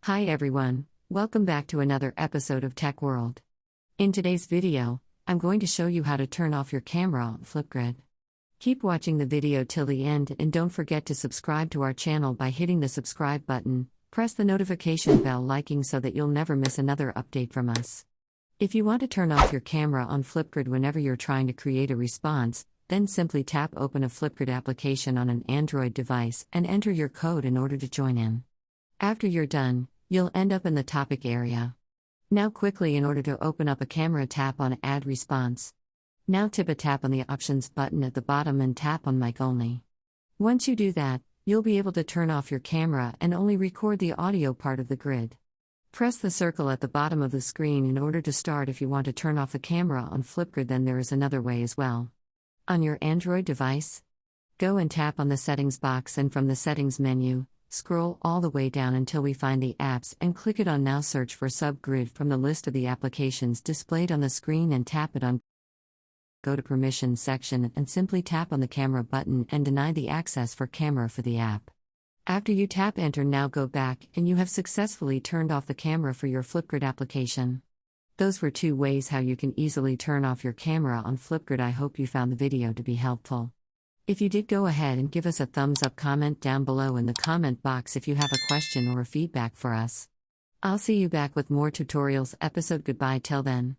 Hi everyone, welcome back to another episode of Tech World. In today's video, I'm going to show you how to turn off your camera on FlipGrid. Keep watching the video till the end and don't forget to subscribe to our channel by hitting the subscribe button, press the notification bell liking so that you'll never miss another update from us. If you want to turn off your camera on FlipGrid whenever you're trying to create a response, then simply tap open a FlipGrid application on an Android device and enter your code in order to join in. After you're done, you'll end up in the topic area. Now quickly, in order to open up a camera, tap on Add Response. Now tap on the Options button at the bottom and tap on Mic Only. Once you do that, you'll be able to turn off your camera and only record the audio part of the grid. Press the circle at the bottom of the screen in order to start. If you want to turn off the camera on FlipGrid, then there is another way as well. On your Android device, go and tap on the Settings box, and from the Settings menu, scroll all the way down until we find the apps and click it on. Now search for FlipGrid from the list of the applications displayed on the screen and tap it on. Go to Permissions section and simply tap on the camera button and deny the access for camera for the app. After you tap enter, now go back and you have successfully turned off the camera for your FlipGrid application. Those were 2 ways how you can easily turn off your camera on FlipGrid. I hope you found the video to be helpful. If you did, go ahead and give us a thumbs up, comment down below in the comment box if you have a question or a feedback for us. I'll see you back with more tutorials episode. Goodbye till then.